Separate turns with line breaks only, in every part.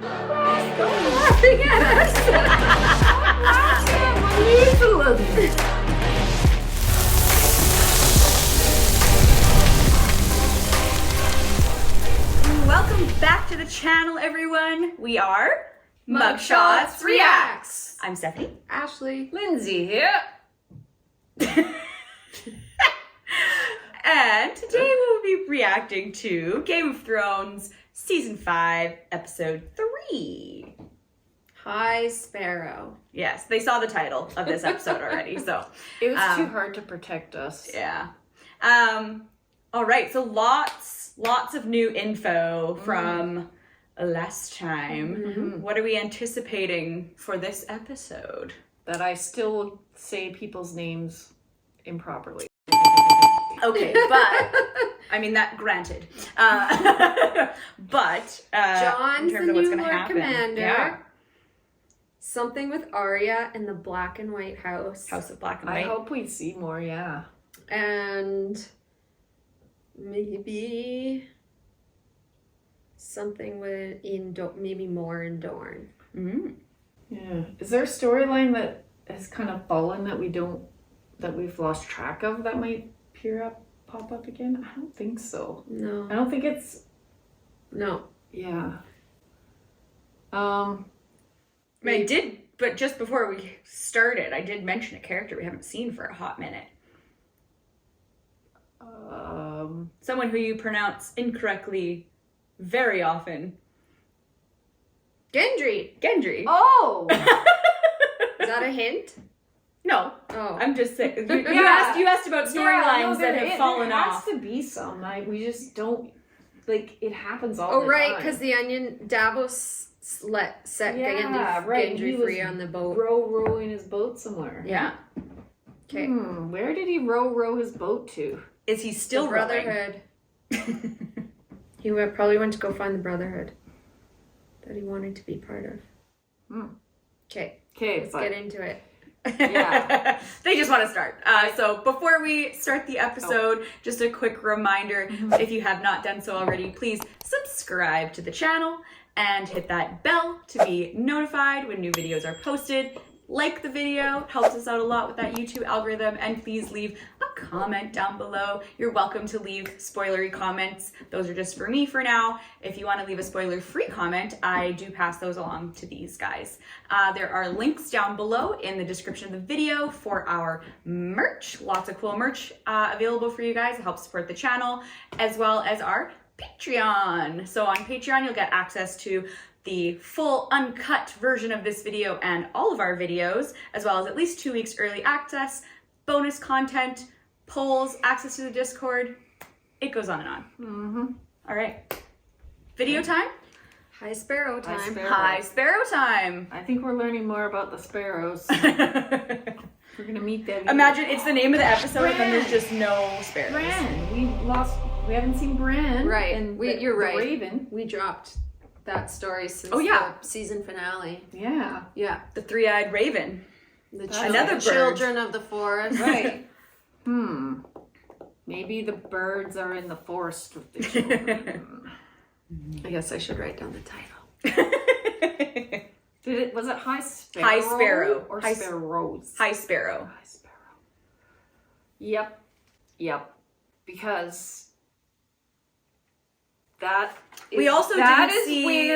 Stop laughing at us.
Welcome back to the channel, everyone. We are MOKKA Reacts. I'm Stephanie.
Ashley.
Lindsay here.
And today we'll be reacting to Game of Thrones Season 5, Episode 3.
Hi, Sparrow.
Yes, they saw the title of this episode already, so.
It was too hard to protect us.
Yeah. All right, so lots of new info from last time.
Mm-hmm.
What are we anticipating for this episode?
That I still say people's names improperly.
Okay, but I mean that granted. But
John's
in terms
the
of what's
new
going to
Lord
happen,
Commander.
yeah.
Something with Arya in the black and white house.
House of Black and
I
White.
hope we see more, yeah.
And maybe something with maybe more in Dorne.
Mm.
Yeah. Is there a storyline that has kind of fallen that we've lost track of that might pop up again? I don't think so.
No.
I don't think it's,
No.
yeah.
I did, but just before we started, I did mention a character we haven't seen for a hot minute. Someone who you pronounce incorrectly very often.
Gendry.
Gendry.
Oh!
Is that a hint?
No,
Oh.
I'm just saying. You
Yeah.
asked about storylines that have fallen
there
off.
has to be some. We just don't, like, it happens all
Oh,
the
right,
time.
because the Onion Davos set
Yeah, right, he
Gendry
was
free on the boat.
rowing his boat somewhere.
Yeah.
Okay.
Where did he row his boat to?
Is he still
The Brotherhood. He probably went to go find the Brotherhood that he wanted to be part of. Okay.
Okay,
Let's get into it.
Yeah.
They just want to start. So before we start the episode, just a quick reminder, if you have not done so already, please subscribe to the channel and hit that bell to be notified when new videos are posted. Like the video, helps us out a lot with that YouTube algorithm, and please leave a comment down below. You're welcome to leave spoilery comments. Those are just for me for now. If you want to leave a spoiler-free comment, I do pass those along to these guys. There are links down below in the description of the video for our merch. Lots of cool merch available for you guys to help support the channel, as well as our Patreon. So on Patreon, you'll get access to the full uncut version of this video and all of our videos, as well as at least 2 weeks early access, bonus content, polls, access to the Discord. It goes on and on. All right. Video time?
Hi, Sparrow time.
Hi, Sparrow.
Hi, Sparrow time.
I think we're learning more about the sparrows. We're gonna meet them.
Imagine it's the name of the episode and then there's just no sparrows.
Bran. We haven't seen Bran.
Right.
And
You're
the
right.
Raven.
We dropped that story since
yeah.
the season finale.
Yeah.
Yeah.
The three-eyed raven. Another bird.
Children of the forest.
Right. Maybe the birds are in the forest with the children.
I guess I should write down the title.
Was it High Sparrow?
High Sparrow.
Or
High-
Sparrows?
High Sparrow.
High Sparrow. Yep. Because
We also
that
didn't
is
see-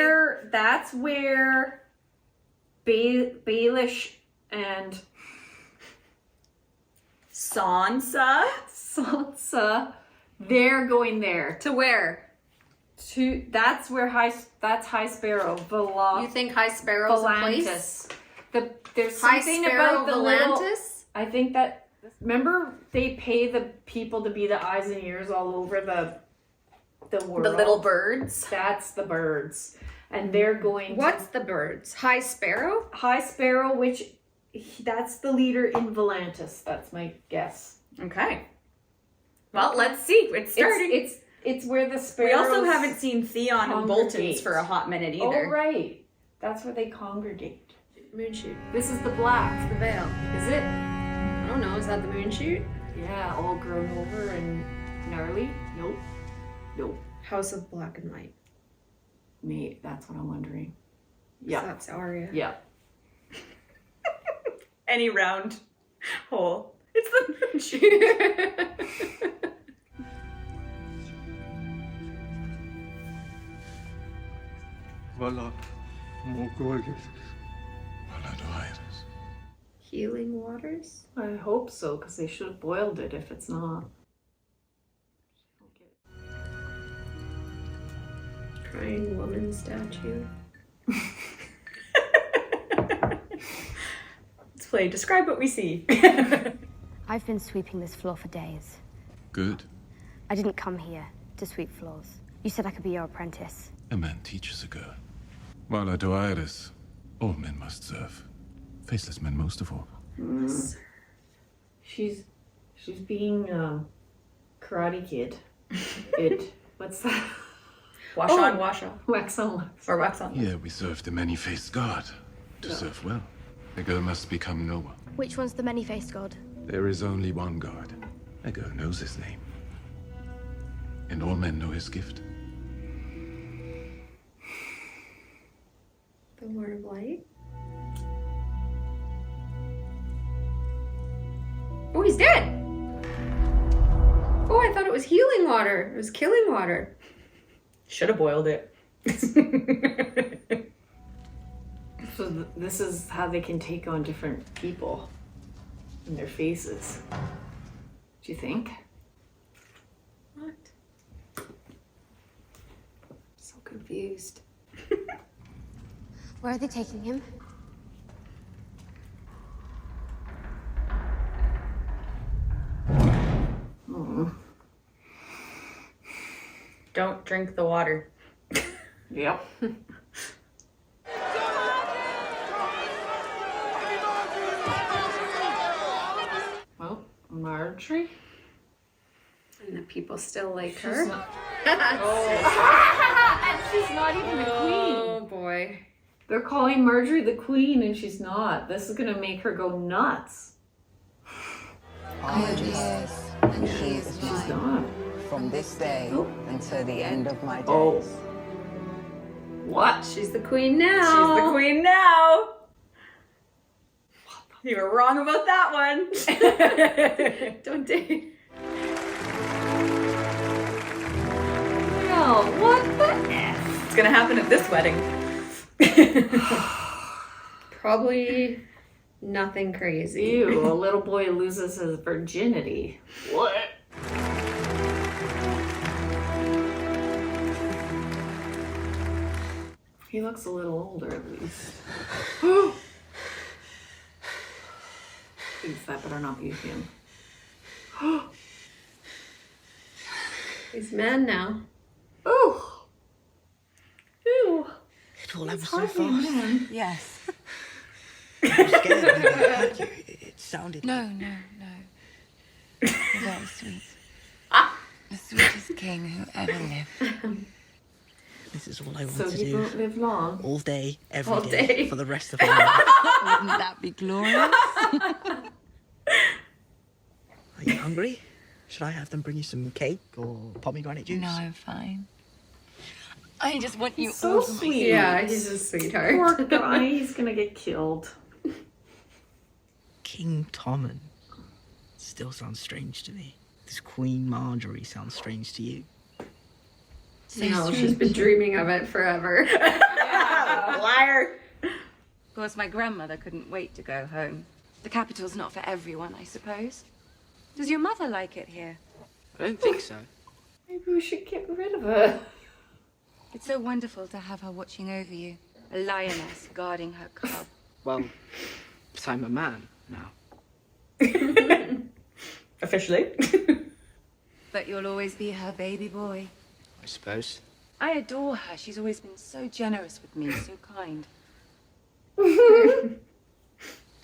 that's where Baelish and Sansa, they're going there.
To where?
That's High Sparrow.
You think High Sparrow's a place?
There's
High
something
Sparrow
about the little,
Volantis?
I think that, remember they pay the people to be the eyes and ears all over the world.
The little birds.
That's the birds. And they're going
What's the birds? High Sparrow?
High Sparrow, which that's the leader in Volantis. That's my guess.
Okay. Well, let's see. It's starting.
It's where the
We
sparrows
also haven't seen Theon and Bolton's
congregate.
for a hot minute either.
Oh, right. That's where they congregate.
Moonshoot.
This is the black.
The veil.
Is it?
I don't know. Is that the moonshoot?
Yeah, all grown over and gnarly. Nope.
House of Black and White.
Mate, that's what I'm wondering. Yeah.
That's Arya.
Yeah.
Any round hole. It's the
Voilà. MOKKA. Voilà do aires.
Healing waters?
I hope so, because they should have boiled it if it's not.
Crying woman statue.
Let's play Describe What We See.
I've been sweeping this floor for days.
Good.
I didn't come here to sweep floors. You said I could be your apprentice.
A man teaches a girl. Voilà do aires. All men must serve. Faceless men most of all.
She's being Karate Kid. What's that?
Wash on, wash off.
Wax on wax.
Or wax on.
Here we serve the many-faced god. To serve well, a girl must become noble.
Which one's the many-faced god?
There is only one god. A girl knows his name. And all men know his gift.
The Word of Light? Oh, he's dead! Oh, I thought it was healing water. It was killing water.
Should have boiled it.
So this is how they can take on different people and their faces. Do you think?
What? So confused.
Where are they taking him?
Don't drink the water.
Yep. Well, Marjorie?
And the people still like
She's
her.
not- And she's not even the queen.
Oh boy.
They're calling Marjorie the queen and she's not. This is gonna make her go nuts.
I am his, and he is
She's
mine.
not.
From this day until the end of my days.
Oh. What?
She's the queen now.
She's the queen now. You were wrong about that one.
Don't date.
Well, what the F?
It's gonna happen at this wedding.
Probably nothing crazy.
Ew, a little boy loses his virginity. What? He looks a little older at least. Please, that better not be him.
He's man now.
Oh! Ew!
It all happened
It's
so
hardly a
fast.
man.
Yes.
I'm scared maybe I hurt you. It sounded
No, no, no. You're very sweet. The sweetest king who ever lived.
this is all I want
So
to
he
do.
won't live long.
All day, every
All
day,
day.
for the rest of my life.
Wouldn't that be glorious?
Are you hungry? Should I have them bring you some cake or pomegranate juice?
No, I'm fine. I just want you
So
all to
sweet.
Yeah, he's a sweetheart.
Poor guy, he's gonna get killed.
King Tommen. Still sounds strange to me. This Queen Marjorie sounds strange to you.
No, she's been dreaming of it forever.
Liar.
Of course, my grandmother couldn't wait to go home. The capital's not for everyone, I suppose. Does your mother like it here?
I don't think so.
Maybe we should get rid of her.
It's so wonderful to have her watching over you. A lioness guarding her cub.
Well, but I'm a man now.
Officially.
But you'll always be her baby boy.
I suppose.
I adore her. She's always been so generous with me, so kind.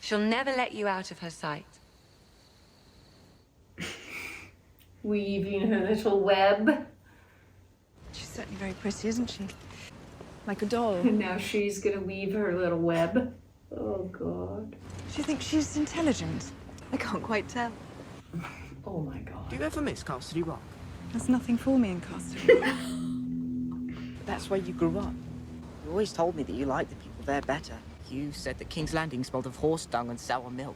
She'll never let you out of her sight.
Weaving her little web.
She's certainly very pretty, isn't she? Like a doll.
And now she's gonna weave her little web. Oh god.
She thinks she's intelligent. I can't quite tell.
Oh my god.
Do you ever miss Castle Rock?
There's nothing for me in Castle.
That's where you grew up. You always told me that you liked the people there better. You said that King's Landing smelled of horse dung and sour milk.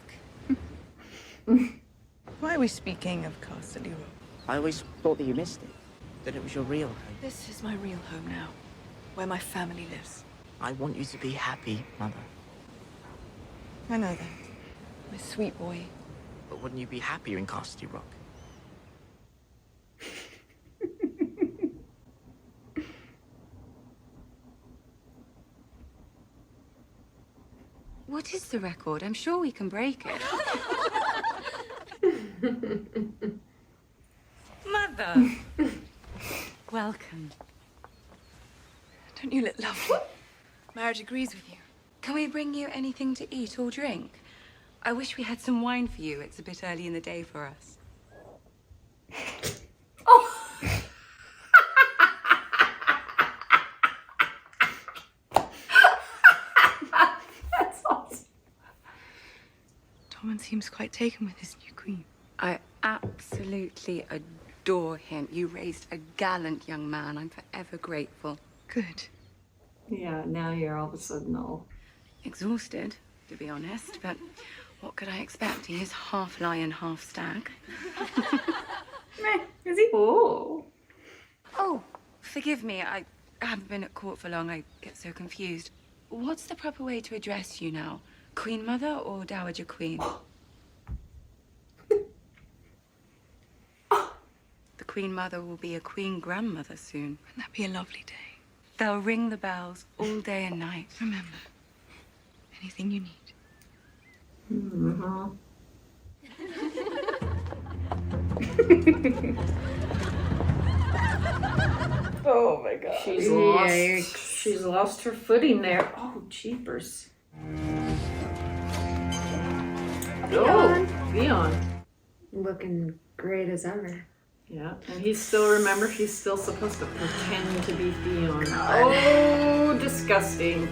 Why are we speaking of Castle Rock?
I always thought that you missed it. That it was your real home.
This is my real home now, where my family lives.
I want you to be happy, Mother.
I know that. My sweet boy.
But wouldn't you be happier in Castle Rock?
What is the record? I'm sure we can break it. Mother! Welcome.
Don't you look lovely? Marriage agrees with you.
Can we bring you anything to eat or drink? I wish we had some wine for you. It's a bit early in the day for us.
That's awesome.
Tommen seems quite taken with his new queen.
I absolutely adore him. You raised a gallant young man. I'm forever grateful.
Good.
Yeah, now you're all of a sudden all...
Exhausted, to be honest, but what could I expect? He is half lion, half stag.
Is he? Oh.
Oh, forgive me. I haven't been at court for long. I get so confused. What's the proper way to address you now? Queen Mother or Dowager Queen? The Queen Mother will be a Queen Grandmother soon.
Wouldn't that be a lovely day?
They'll ring the bells all day and night.
Remember, anything you need.
Mm-hmm.
Oh my god.
She's lost.
Yikes.
She's lost her footing there. Oh, jeepers. Oh, Leon.
Looking great as ever.
Yeah, and he's still, remember, he's still supposed to pretend to be Theon. Oh, disgusting.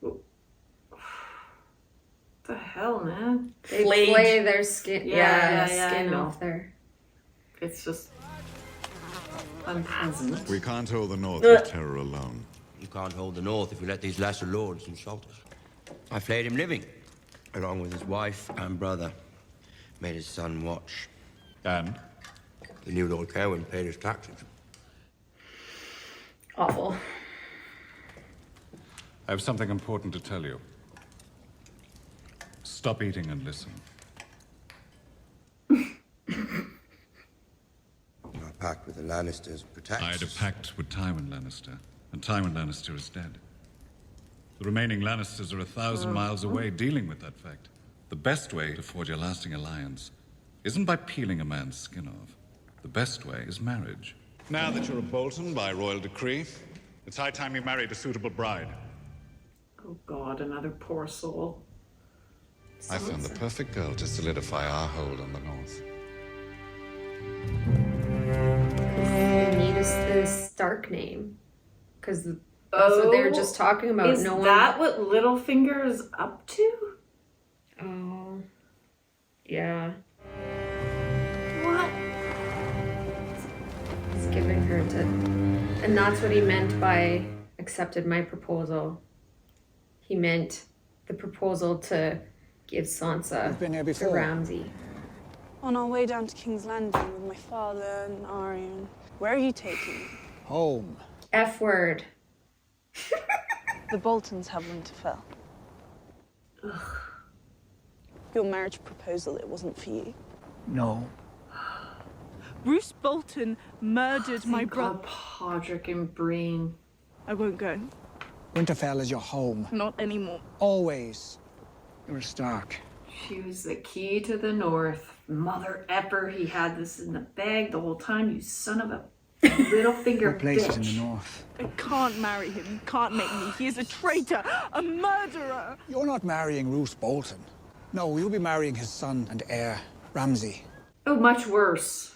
What the hell, man?
They
Flayed.
flay their skin.
Yeah,
Skin
I know.
off there.
It's just unpleasant.
We can't hold the North with terror alone.
You can't hold the North if you let these lesser lords insult us. I flayed him living, along with his wife and brother. Made his son watch.
And?
The new Lord Kerwin paid his taxes.
Awful.
I have something important to tell you. Stop eating and listen.
Our pact with the Lannisters protects
I had a
us.
pact with Tywin Lannister, and Tywin Lannister is dead. The remaining Lannisters are 1,000 miles away dealing with that fact. The best way to forge a lasting alliance isn't by peeling a man's skin off. The best way is marriage.
Now that you're a Bolton by royal decree, it's high time you married a suitable bride.
Oh god, another poor soul.
I found the perfect girl to solidify our hold on the North.
You need the Stark name. Because that's what they were just talking about.
Is that what Littlefinger is up to?
Oh. Yeah.
What?
He's giving her to... And that's what he meant by accepted my proposal. He meant the proposal to give Sansa
You've been here
to
before.
Ramsay.
On our way down to King's Landing with my father and Arion. Where are you taking me?
Home.
F word.
The Boltons have Winterfell.
Ugh.
Your marriage proposal, it wasn't for you.
No.
Roose Bolton murdered my brother.
Podrick and Breen.
I won't go.
Winterfell is your home.
Not anymore.
Always. You're a Stark.
She was the key to the North. Mother effer, he had this in the bag the whole time, you son of a Littlefinger
Your place
bitch.
is in the North.
I can't marry him. You can't make me. He is a traitor, a murderer.
You're not marrying Roose Bolton. No, you'll be marrying his son and heir, Ramsay.
Oh, much worse.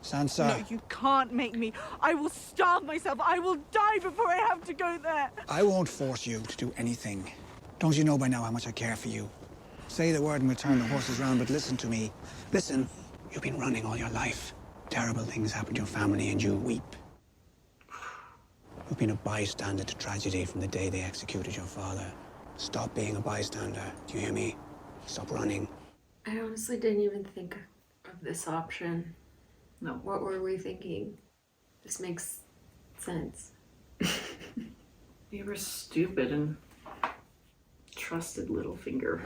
Sansa.
No, you can't make me. I will starve myself. I will die before I have to go there.
I won't force you to do anything. Don't you know by now how much I care for you? Say the word and we'll turn the horses round, but listen to me. Listen, you've been running all your life. Terrible things happen to your family and you weep. You've been a bystander to tragedy from the day they executed your father. Stop being a bystander. Do you hear me? Stop running.
I honestly didn't even think of this option.
No.
What were we thinking? This makes sense.
You were stupid and trusted Littlefinger.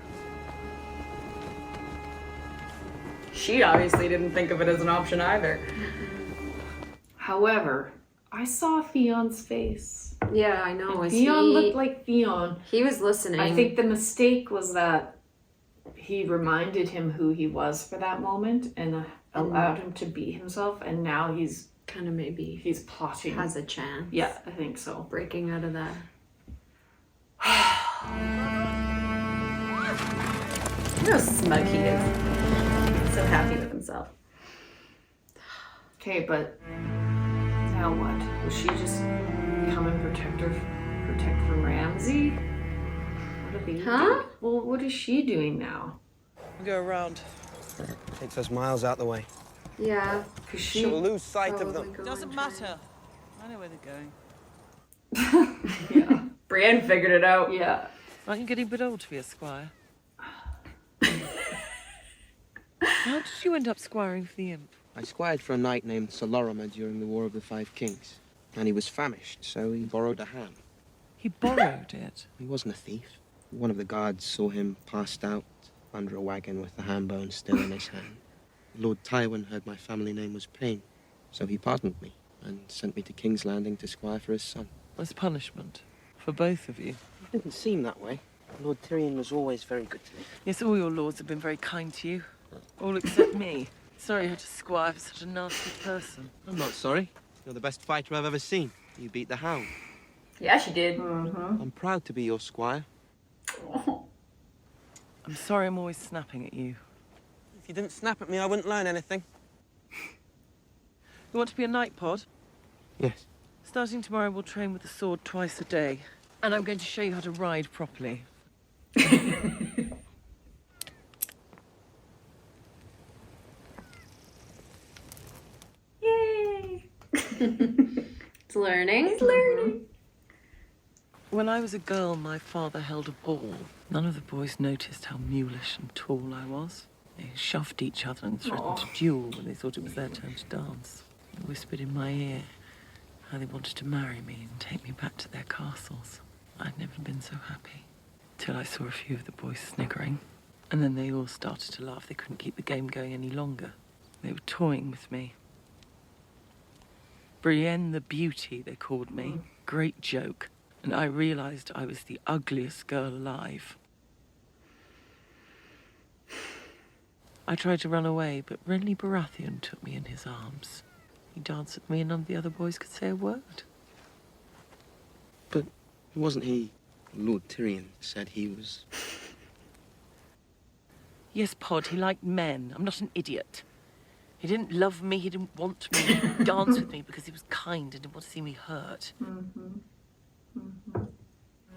She obviously didn't think of it as an option either.
However, I saw Theon's face.
Yeah, I know.
And Theon looked like Theon.
He was listening.
I think the mistake was that he reminded him who he was for that moment and allowed him to be himself, and now he's
kind of maybe
he's plotting.
Has a chance.
Yeah, I think so.
Breaking out of that.
Look how smug he is. He's so happy with himself.
Okay, but now what? Will she just come and protect from Ramsay? What are they doing? Well, what is she doing now?
We'll go around.
Takes us miles out the way.
Yeah,
because
she'll lose sight of them.
Doesn't matter. I know where they're going.
Yeah.
Brienne figured it out.
Yeah.
Aren't you getting a bit old to be a squire? How did you end up squiring for the imp?
I squired for a knight named Sir Lorimer during the War of the Five Kings. And he was famished, so he borrowed a ham.
He borrowed it?
He wasn't a thief. One of the guards saw him passed out under a wagon with the ham bone still in his hand. Lord Tywin heard my family name was Payne, so he pardoned me and sent me to King's Landing to squire for his son.
As punishment? For both of you?
It didn't seem that way. Lord Tyrion was always very good to me.
Yes, all your lords have been very kind to you. All except me. Sorry you had to squire for such a nasty person.
I'm not sorry. You're the best fighter I've ever seen. You beat the hound.
Yeah, she did.
I'm proud to be your squire.
I'm sorry I'm always snapping at you.
If you didn't snap at me, I wouldn't learn anything.
You want to be a knight, Pod?
Yes.
Starting tomorrow, we'll train with the sword twice a day. And I'm going to show you how to ride properly.
Yay! It's learning.
He's learning.
When I was a girl, my father held a ball. None of the boys noticed how mulish and tall I was. They shoved each other and threatened to duel when they thought it was their turn to dance. They whispered in my ear how they wanted to marry me and take me back to their castles. I'd never been so happy. Till I saw a few of the boys sniggering. And then they all started to laugh. They couldn't keep the game going any longer. They were toying with me. Brienne the Beauty, they called me. Great joke. And I realized I was the ugliest girl alive. I tried to run away, but Renly Baratheon took me in his arms. He danced with me and none of the other boys could say a word.
But wasn't he... Lord Tyrion said he was...
Yes, Pod, he liked men. I'm not an idiot. He didn't love me, he didn't want me. He didn't dance with me because he was kind and didn't want to see me hurt.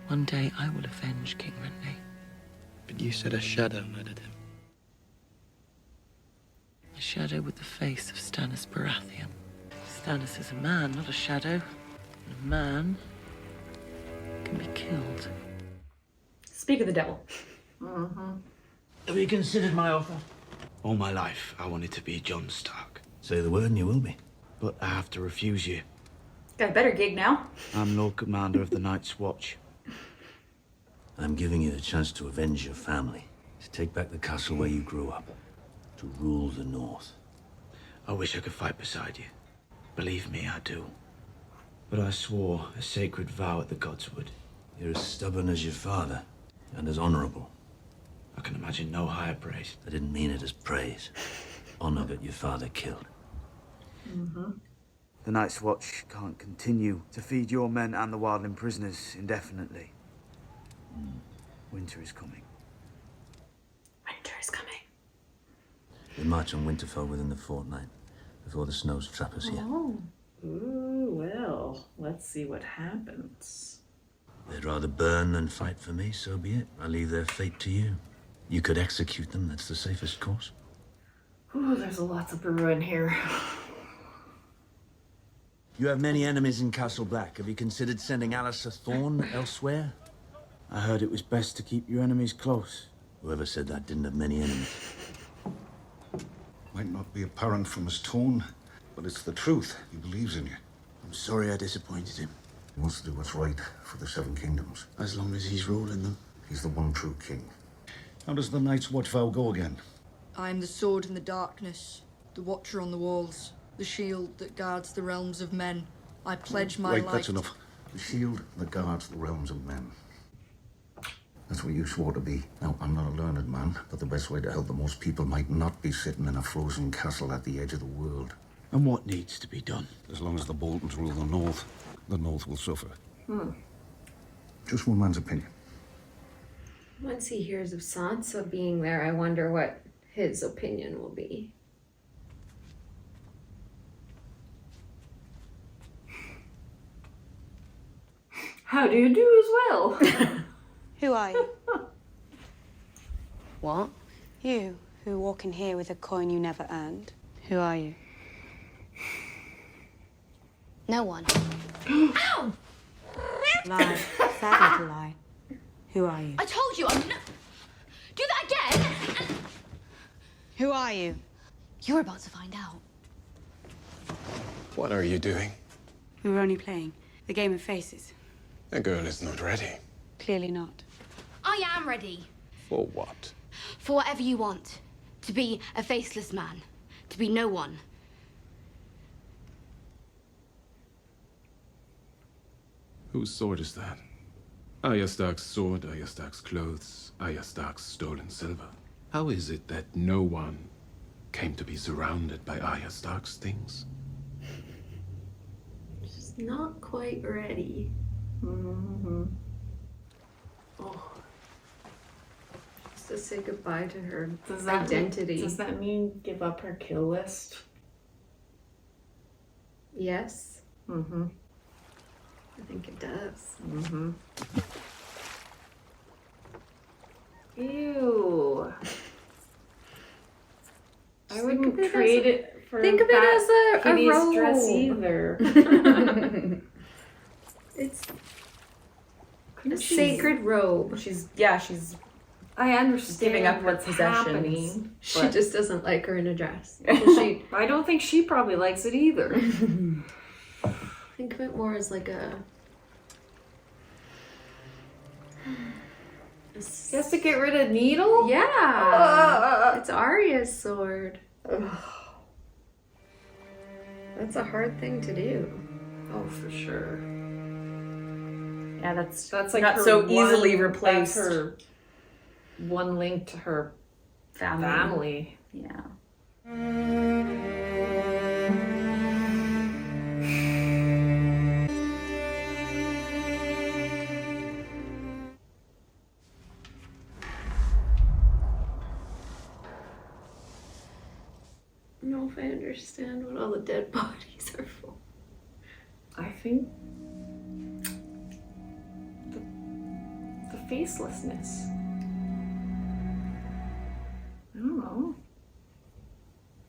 One day I will avenge King Renly.
But you said a shadow murdered him.
A shadow with the face of Stannis Baratheon. Stannis is a man, not a shadow. And a man can be killed.
Speak of the devil.
Have you considered my offer?
All my life, I wanted to be Jon Stark.
Say the word and you will be.
But I have to refuse you.
Got a better gig now.
I'm Lord Commander of the Night's Watch.
I'm giving you the chance to avenge your family, to take back the castle where you grew up, to rule the North.
I wish I could fight beside you. Believe me, I do. But I swore a sacred vow at the gods would.
You're as stubborn as your father, and as honorable.
I can imagine no higher praise.
I didn't mean it as praise. Honor that your father killed.
The Night's Watch can't continue to feed your men and the wildling prisoners indefinitely. Winter is coming.
Winter is coming.
We march on Winterfell within the fortnight, before the snows trap us here.
Ooh, well, let's see what happens.
They'd rather burn than fight for me, so be it. I leave their fate to you. You could execute them, that's the safest course.
Ooh, there's lots of brew in here.
You have many enemies in Castle Black. Have you considered sending Alistair Thorne elsewhere?
I heard it was best to keep your enemies close.
Whoever said that didn't have many enemies.
Might not be apparent from his tone, but it's the truth. He believes in you.
I'm sorry I disappointed him.
He wants to do what's right for the Seven Kingdoms.
As long as he's ruling them.
He's the one true king. How does the Night's Watch vow go again?
I am the sword in the darkness, the watcher on the walls, the shield that guards the realms of men. I pledge my life.
Right, that's enough. The shield that guards the realms of men. That's what you swore to be. Now, I'm not a learned man, but the best way to help the most people might not be sitting in a frozen castle at the edge of the world.
And what needs to be done?
As long as the Boltons rule the North will suffer. Just one man's opinion.
Once he hears of Sansa being there, I wonder what his opinion will be.
How do you do as well?
Who are you? What? You, who walk in here with a coin you never earned. Who are you?
No one.
Ow! Lie. Sad little lie. Who are you?
I told you I'm not... Do that again!
Who are you?
You're about to find out.
What are you doing?
We were only playing the game of faces.
The girl is not ready.
Clearly not.
I am ready.
For what?
For whatever you want. To be a faceless man. To be no one.
Whose sword is that? Arya Stark's sword, Arya Stark's clothes, Arya Stark's stolen silver. How is it that no one came to be surrounded by Arya Stark's things?
She's not quite ready. Oh. Just to say goodbye to her identity.
Does that mean give up her kill list?
Yes. I think it does.
Ew. I
Just
wouldn't trade it for
think of it as a
hideous
robe.
dress either.
It's a
Couldn't she-
sacred robe.
She's
I understand
giving up her
what's
possessions.
happening.
She
but
just doesn't like her in a dress. She
I don't think she probably likes it either.
think of it more as like a.
She has to get rid of Needle?
Yeah, it's Arya's sword. That's a hard thing to do.
Oh, for sure.
Yeah, that's
like
not
her
so easily
one-
replaced.
That's her one link to her family.
Yeah.
I don't know if I understand what all the dead bodies are for.
I think the facelessness. I don't know.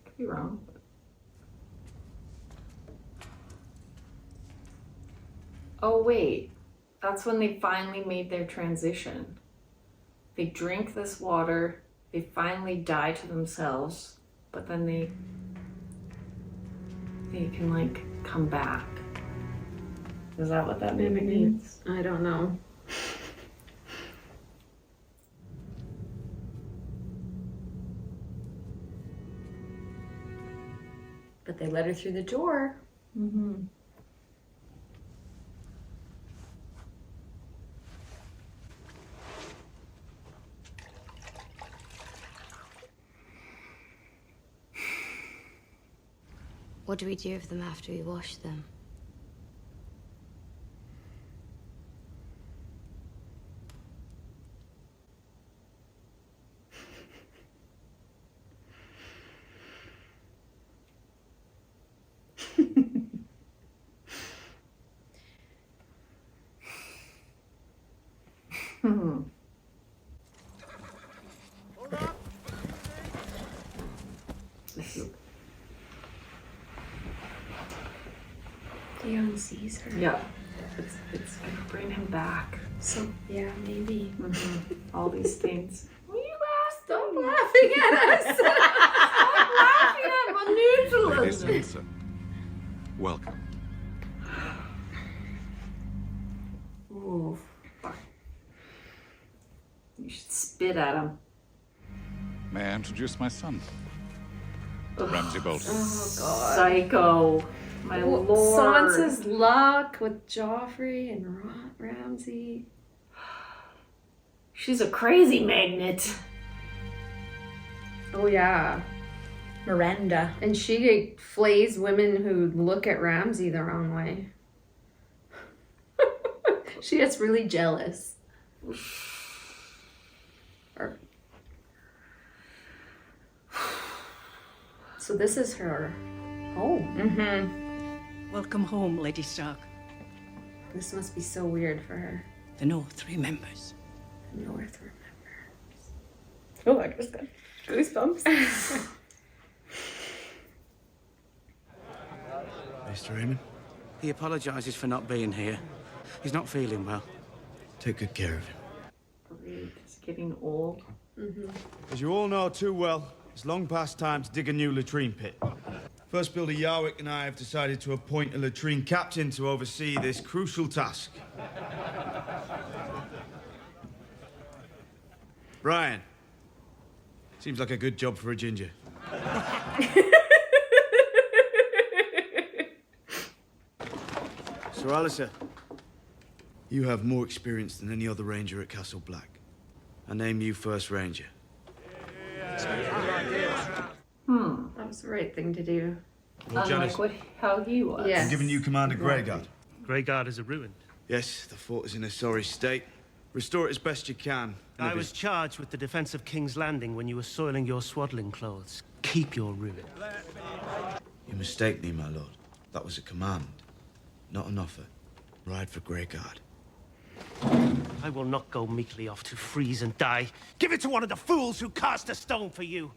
Could be wrong. Oh wait, that's when they finally made their transition. They drink this water, they finally die to themselves, but then they can like come back. Is that what that maybe means?
I don't know.
But they let her through the door.
What do we do with them after we wash them?
Theon sees her.
Yeah. It's like bring him back.
So, yeah, maybe.
All these things.
Stop laughing at us.
Stop laughing at my
Lady
neutralism.
Sansa, welcome.
Ooh, fuck. You should spit at him.
May I introduce my son? Ramsay Bolton.
Oh, God.
Psycho. My lord.
Sansa's luck with Joffrey and Ramsay.
She's a crazy magnet.
Oh, yeah.
Miranda.
And she flays women who look at Ramsay the wrong way. She gets really jealous. So this is her home.
Welcome home, Lady Stark.
This must be so weird for her.
The North remembers.
The North remembers.
Oh, I just got goosebumps.
Mr. Raymond? He apologises for not being here. He's not feeling well. Take good care of him.
Great. It's getting old.
As you all know too well, it's long past time to dig a new latrine pit. First Builder Yarwick and I have decided to appoint a latrine captain to oversee this crucial task. Brian. Seems like a good job for a ginger. Sir Alistair, you have more experience than any other ranger at Castle Black. I name you First Ranger.
That was the right thing to do.
Lord Janis,
How he was.
Yes.
I'm giving you command of Greyguard.
Greyguard is a ruin.
Yes, the fort is in a sorry state. Restore it as best you can.
I was charged with the defense of King's Landing when you were soiling your swaddling clothes. Keep your ruin.
You mistake me, my lord. That was a command, not an offer. Ride for Greyguard.
I will not go meekly off to freeze and die. Give it to one of the fools who cast a stone for you.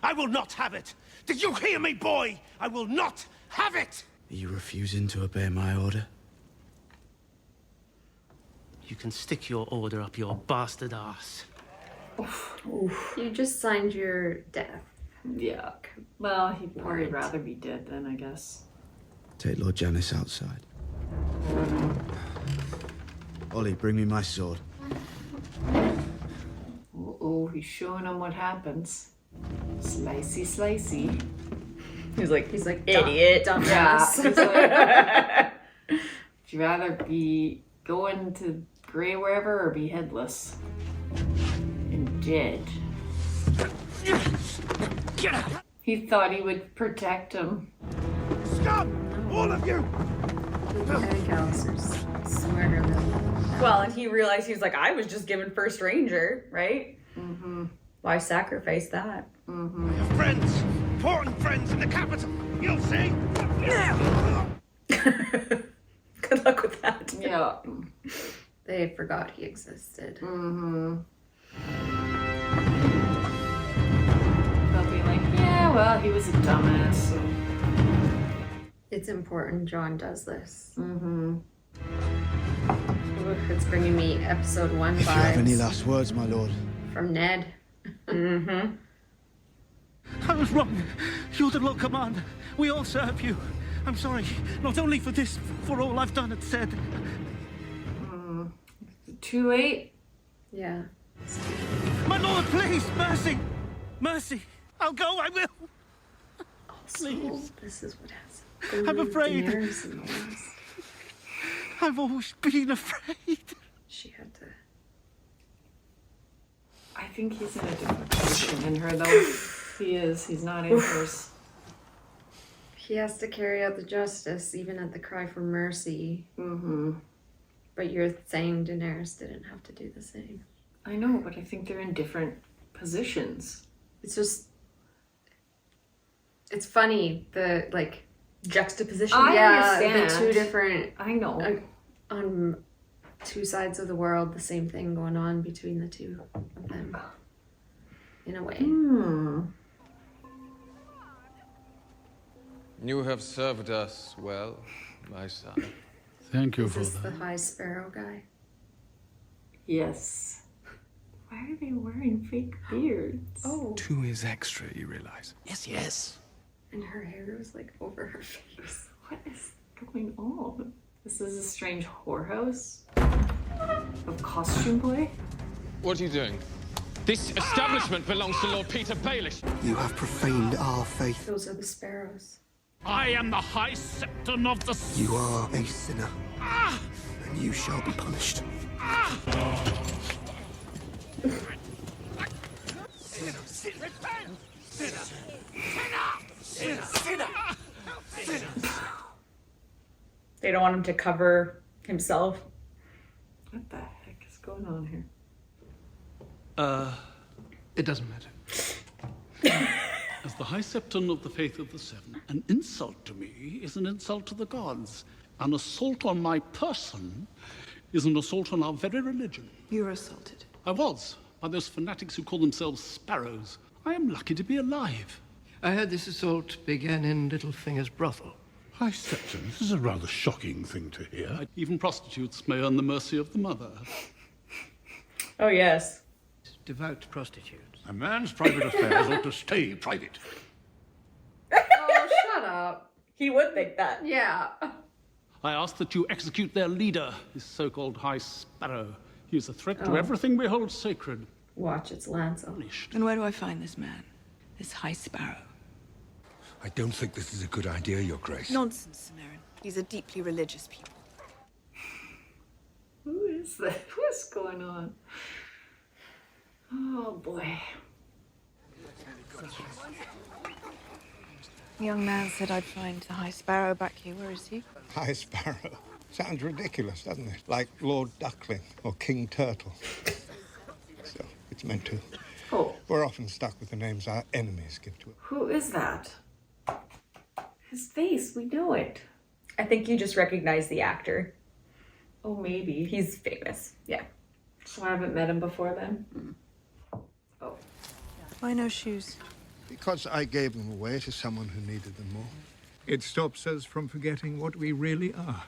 I will not have it. Did you hear me, boy? I will not have it.
Are you refusing to obey my order?
You can stick your order up your bastard ass.
You just signed your death.
Yeah. Well, he'd probably rather be dead then, I guess.
Take Lord Janis outside. Ollie, bring me my sword.
Oh, he's showing him what happens. Slicey, slicey.
He's like,
idiot,
Yeah.
dumbass.
He's like, would you rather be going to Grey wherever or be headless? And dead. He thought he would protect him.
Scum! All of you!
I think Alistair's smarter than.
Well, and he realized he was like, I was just given First Ranger, right? Why sacrifice that?
I have friends, important friends in the capital. You'll see.
Good luck with that.
Yeah.
They forgot he existed.
They'll be like, yeah, well, he was a dumbass. So.
It's important John does this. It's bringing me episode 1
If you have any
vibes
last words, my lord.
from Ned.
I was wrong. You're the Lord Commander. We all serve you. I'm sorry, not only for this, for all I've done and said.
Too late?
Yeah.
My lord, please, mercy. Mercy. I'll go, I will. Please.
This is what has.
I'm afraid.
Daenerys and all this.
I've always been afraid.
She had to.
I think he's in a different position in her, though. He is. He's not in hers.
He has to carry out the justice, even at the cry for mercy. But you're saying Daenerys didn't have to do the same.
I know, but I think they're in different positions.
It's just. It's funny, the, like.
Juxtaposition.
I understand.
The two different.
I know.
On two sides of the world, the same thing going on between the two of them. In a way.
You have served us well,
my son.
Thank you
Is
for
this
that.
the High Sparrow guy?
Yes. Why are they wearing fake beards?
Oh.
2 is extra, you realize?
Yes, yes.
And her hair was like over her face.
What is going on? This is a strange whorehouse of Costume Boy.
What are you doing? This establishment belongs to Lord Peter Baelish.
You have profaned our faith.
Those are the sparrows.
I am the High Septon of the...
You are a sinner. And you shall be punished.
They don't want him to cover himself.
What the heck is going on here?
It doesn't matter. As the High Septon of the Faith of the Seven, an insult to me is an insult to the gods. An assault on my person is an assault on our very religion.
You were assaulted.
I was, by those fanatics who call themselves sparrows. I am lucky to be alive.
I heard this assault began in Littlefinger's brothel.
High Septon, this is a rather shocking thing to hear. Even prostitutes may earn the mercy of the mother.
Oh, yes.
Devout prostitutes.
A man's private affairs ought to stay private.
Oh, shut up.
He would think that.
Yeah.
I ask that you execute their leader, this so-called High Sparrow. He is a threat to
Oh.
everything we hold sacred.
Watch, it's Lancel.
And where do I find this man? This High Sparrow?
I don't think this is a good idea, Your Grace.
Nonsense, Samarin. These are deeply religious people.
Who is that? What's going on? Oh boy.
The young man said I'd find the High Sparrow back here. Where is he?
High Sparrow. Sounds ridiculous, doesn't it? Like Lord Duckling or King Turtle. So, it's meant to.
Oh.
We're often stuck with the names our enemies give to it.
Who is that? His face, we know it.
I think you just recognize the actor.
Oh, maybe.
He's famous. Yeah.
So I haven't met him before then? Oh.
Why no shoes?
Because I gave them away to someone who needed them more. It stops us from forgetting what we really are.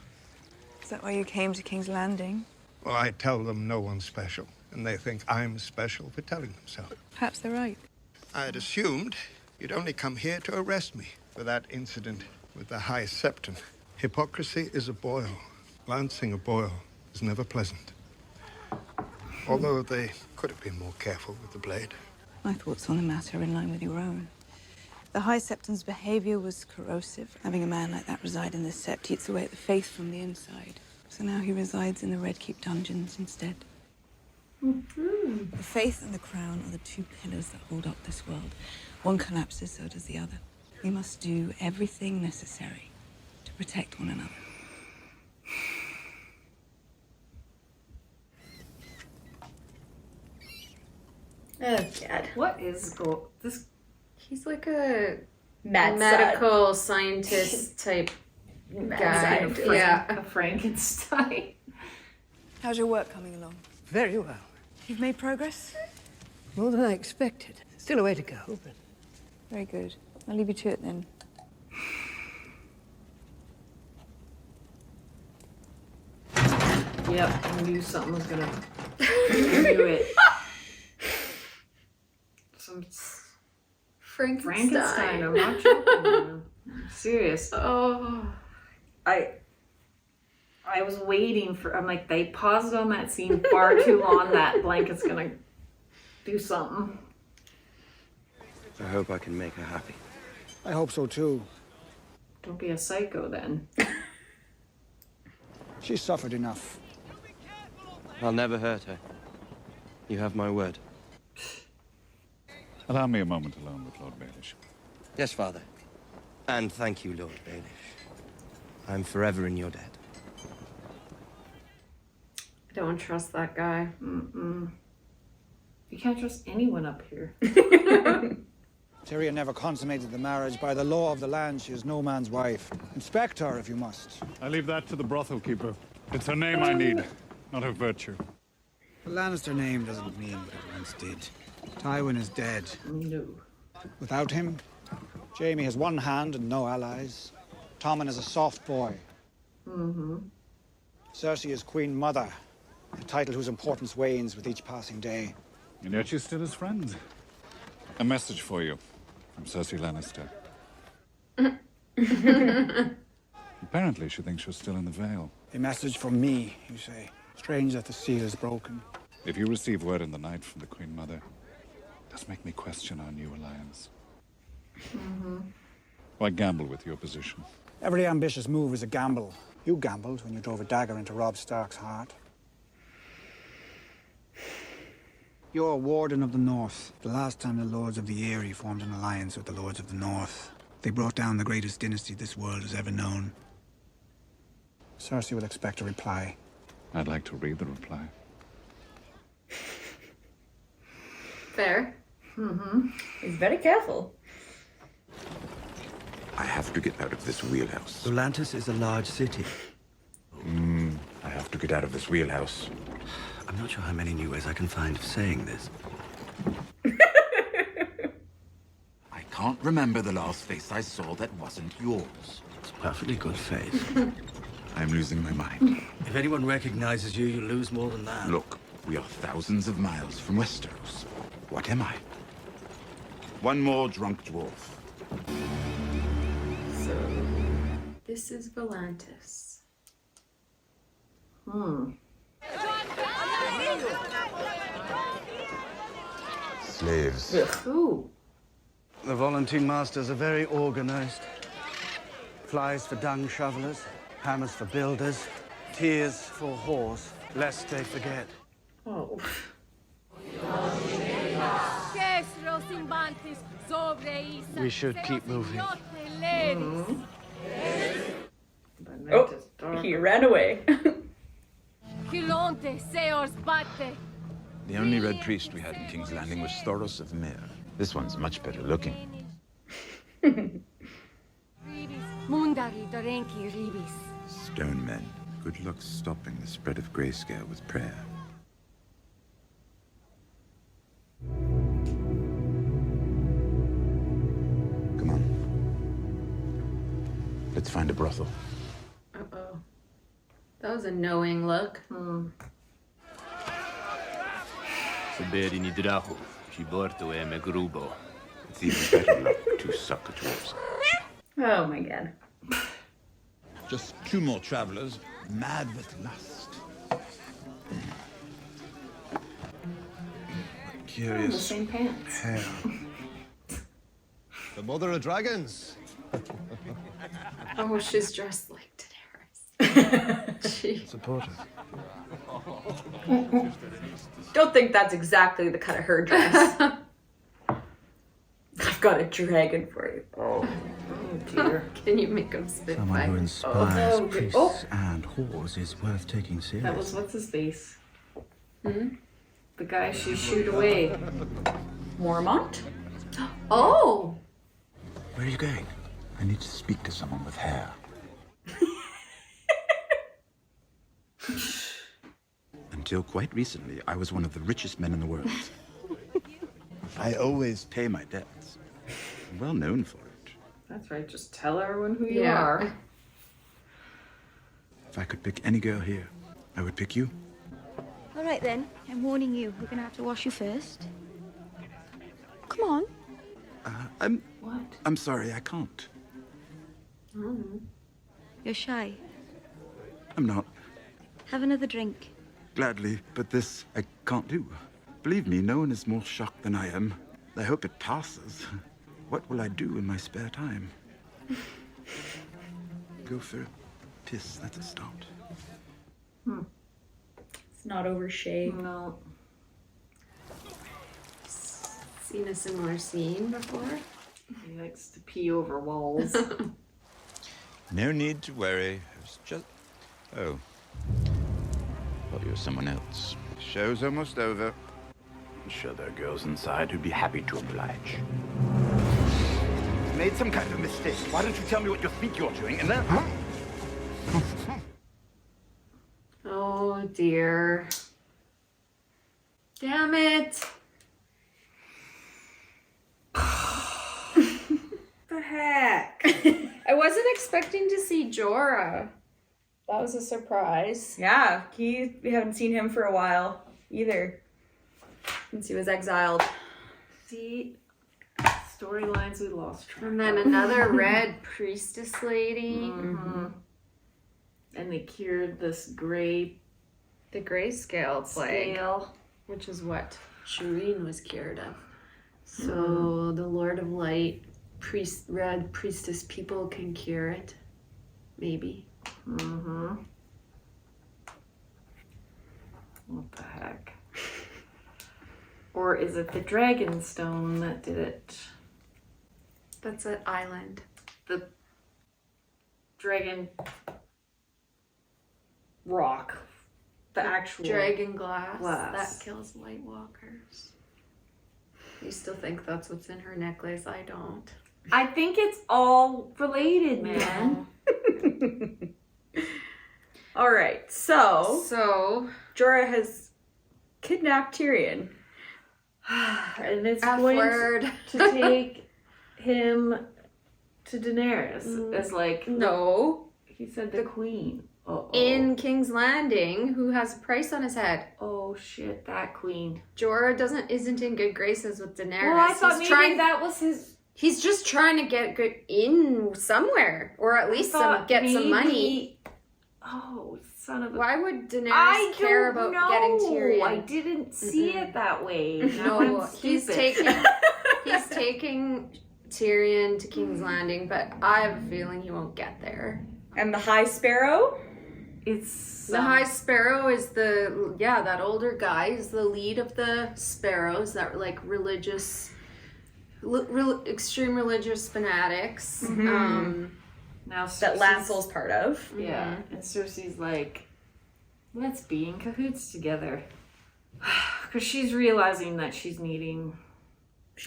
Is that why you came to King's Landing?
Well, I tell them no one's special, and they think I'm special for telling them so.
Perhaps they're right.
I had assumed you'd only come here to arrest me for that incident with the High Septon. Hypocrisy is a boil. Lancing a boil is never pleasant. Although they could have been more careful with the blade.
My thoughts on the matter are in line with your own. The High Septon's behavior was corrosive. Having a man like that reside in the Sept eats away at the faith from the inside. So now he resides in the Red Keep dungeons instead. The faith and the crown are the two pillars that hold up this world. One collapses, so does the other. We must do everything necessary to protect one another.
Oh, God.
What is this?
He's like a
Mad
medical scientist type guy.
A Frankenstein.
How's your work coming along?
Very well.
You've made progress?
More than I expected. Still a way to go, but...
Very good. I'll leave you to it then.
Yep, I knew something was gonna do it. Some Frankenstein. I'm not joking, man. I'm serious.
Oh.
I was waiting for. I'm like, they paused on that scene far too long. That blanket's gonna do something.
I hope I can make her happy.
I hope so, too.
Don't be a psycho then.
She's suffered enough.
I'll never hurt her. You have my word.
Allow me a moment alone with Lord Baelish.
Yes, Father. And thank you, Lord Baelish. I'm forever in your debt.
I don't trust that guy.
Mm-mm. You can't trust anyone up here.
Tyrion never consummated the marriage. By the law of the land, she is no man's wife. Inspect her if you must.
I leave that to the brothel keeper. It's her name I need, not her virtue.
The Lannister name doesn't mean what it once did. Tywin is dead.
No.
Without him, Jaime has one hand and no allies. Tommen is a soft boy.
Mm-hmm.
Cersei is Queen Mother, a title whose importance wanes with each passing day.
And yet she's still his friend. A message for you from Cersei Lannister. Apparently she thinks you're still in the Vale.
A message from me, you say. Strange that the seal is broken.
If you receive word in the night from the Queen Mother, it does make me question our new alliance.
Mm-hmm.
Why gamble with your position?
Every ambitious move is a gamble. You gambled when you drove a dagger into Robb Stark's heart. You're a Warden of the North. The last time the Lords of the Eyrie formed an alliance with the Lords of the North, they brought down the greatest dynasty this world has ever known. Cersei will expect a reply.
I'd like to read the reply.
Fair.
Mm-hmm. He's very careful.
I have to get out of this wheelhouse.
Volantis is a large city.
I have to get out of this wheelhouse.
I'm not sure how many new ways I can find of saying this.
I can't remember the last face I saw that wasn't yours.
It's perfectly good faith.
I'm losing my mind.
If anyone recognizes you, you lose more than that.
Look, we are thousands of miles from Westeros. What am I? One more drunk dwarf.
So, this is Volantis.
Slaves.
Ooh.
The Volantene masters are very organized. Flies for dung shovelers, hammers for builders, tears for whores, lest they forget.
Oh.
We should keep moving.
Oh, he ran away.
The only red priest we had in King's Landing was Thoros of Myr. This one's much better looking. Stone men. Good luck stopping the spread of grayscale with prayer. Come on. Let's find a brothel.
Uh-oh. That was a knowing look.
It's even better luck to suck a dwarf's.
Oh my god.
Just 2 more travelers, mad with lust. Curious
The same pants.
hair.
The mother of dragons.
Oh, she's dressed like Daenerys. Gee.
Supportive.
Don't think that's exactly the cut of her dress. I've got a dragon for you.
Oh dear. Can you make him spit
Someone who
fire?
inspires
Oh.
priests
Oh.
and whores is worth taking seriously.
That was what's his face?
Hmm?
The guy she shooed away.
Mormont?
Oh!
Where are you going? I need to speak to someone with hair. Until quite recently, I was one of the richest men in the world. I always pay my debts. I'm well known for it.
That's right, just tell everyone who you
Yeah.
are.
If I could pick any girl here, I would pick you.
All right then, I'm warning you. We're gonna have to wash you first. Come on.
I'm sorry, I can't.
You're shy.
I'm not.
Have another drink.
Gladly, but this I can't do. Believe me, no one is more shocked than I am. I hope it passes. What will I do in my spare time? Go for a piss, that's a start.
It's not overshade.
No.
Seen a similar scene before?
He likes to pee over walls.
No need to worry. It's just... Oh. Thought you were someone else. Show's almost over. I'm sure there are girls inside who'd be happy to oblige. Made some kind of mistake. Why don't you tell me what you think you're doing and then...
Oh dear. Damn it.
The heck?
I wasn't expecting to see Jorah. That was a surprise.
Yeah, we haven't seen him for a while either. Since he was exiled.
See, storylines we lost track.
And then another red priestess lady.
Mm-hmm. And they cured this the
grayscale plague,
scale,
which is what Shireen was cured of. So the Lord of Light, red priestess people can cure it, maybe.
Mm-hmm. What the heck? Or is it the dragon stone that did it?
That's an island.
The dragon rock. The actual
dragon glass
glass
that kills White Walkers. You still think that's what's in her necklace? I don't.
I think it's all related, man.
All right, so Jorah has kidnapped Tyrion.
And it's going to take him to Daenerys as like...
No.
He said the queen. Uh-oh.
In King's Landing, who has a price on his head.
Oh shit, that queen.
Jorah isn't in good graces with Daenerys.
Well, I thought maybe that was his...
He's just trying to get good in somewhere. Or at least get some money.
Oh, son of a...
Why would Daenerys care about getting Tyrion?
I didn't see it that way.
No, he's taking Tyrion to King's Landing, but I have a feeling he won't get there.
And the High Sparrow?
It's
the High Sparrow is that older guy is the lead of the Sparrows, that like religious, extreme religious fanatics.
Now
that Lancel's part of.
Yeah, and Cersei's like, let's be in cahoots together, because she's realizing that she's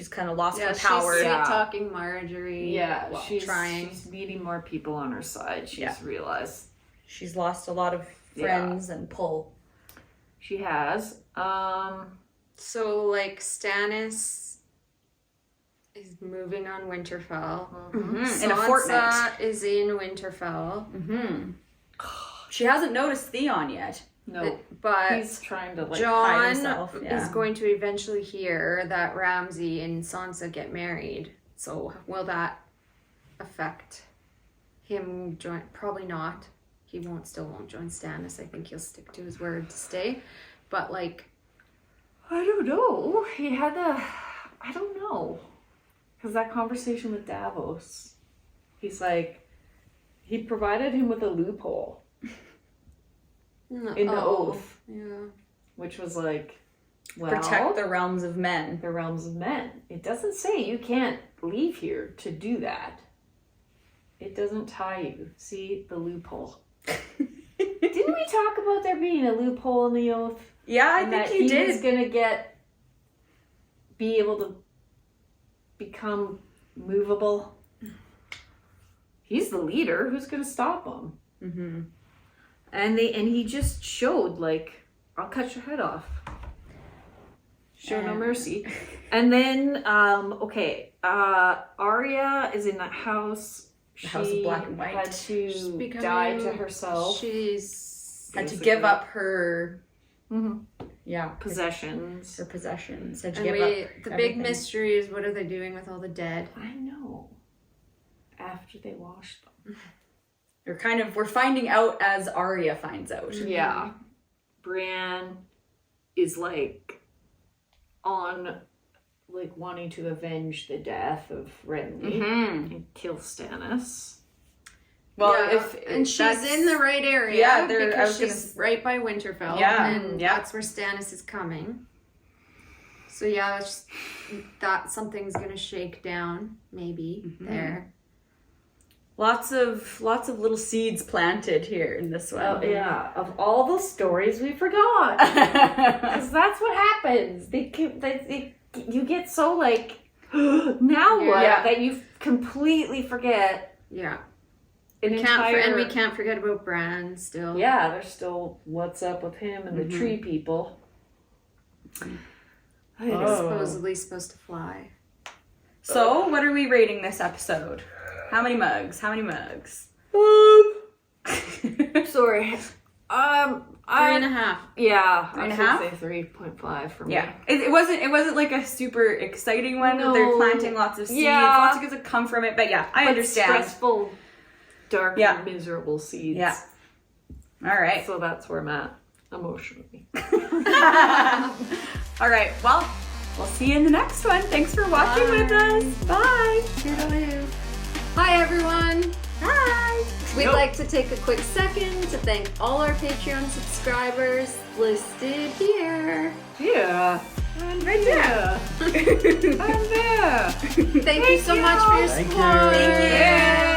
kind of lost her power.
She's talking Marjorie.
Yeah,
while
she's
trying.
She's needing more people on her side. She's realized
she's lost a lot of friends and pull.
She has.
So like Stannis is moving on Winterfell.
In a fortnight.
Sansa is in Winterfell.
She hasn't noticed Theon yet.
No,
but
he's trying to like
Jon
hide himself.
is going to eventually hear that Ramsay and Sansa get married. So will that affect him join? Probably not. He still won't join Stannis. I think he'll stick to his word to stay. But like,
I don't know. I don't know. Because that conversation with Davos, he's like, he provided him with a loophole. In the oath.
Yeah.
Which was like, well,
protect the realms of men.
The realms of men. It doesn't say you can't leave here to do that. It doesn't tie you. See the loophole. Didn't we talk about there being a loophole in the oath?
Yeah, I think you did.
He was gonna be able to become movable. He's the leader. Who's gonna stop him? And he just showed like, I'll cut your head off. Show no mercy. And then Arya is in that house.
The House of Black and White.
Had to die to herself.
She's
had to give up her
possessions.
Her possessions. Had to
and
give up
the
everything.
big mystery is, what are they doing with all the dead?
I know. After they washed them.
We're finding out as Arya finds out.
Yeah. Brienne is like on like wanting to avenge the death of Renly and kill Stannis.
Well,
and she's in the right area.
Yeah,
because she's right by Winterfell.
Yeah,
and that's where Stannis is coming. So yeah, that something's gonna shake down maybe there.
Lots of little seeds planted here in this one.
Oh yeah, of all the stories we forgot, because that's what happens. You get so like now what that you completely forget.
Yeah.
And
we can't forget about Bran still.
Yeah, there's still what's up with him and the tree people.
He's supposedly supposed to fly.
So, what are we rating this episode? How many mugs?
So story.
3.5.
Yeah,
3.5?
I'd say 3.5 for me.
Yeah, it wasn't like a super exciting one.
No.
They're planting lots of seeds.
Yeah.
Lots of good to come from it. But yeah, I understand.
Stressful, dark, and miserable seeds.
Yeah. All right.
So that's where I'm at emotionally.
All right. Well, we'll see you in the next one. Thanks for watching with us. Bye.
Hi, everyone. Hi. We'd like to take a quick second to thank all our Patreon subscribers listed here.
Yeah.
And right there.
And there.
Thank you so much for your support.
Thank you.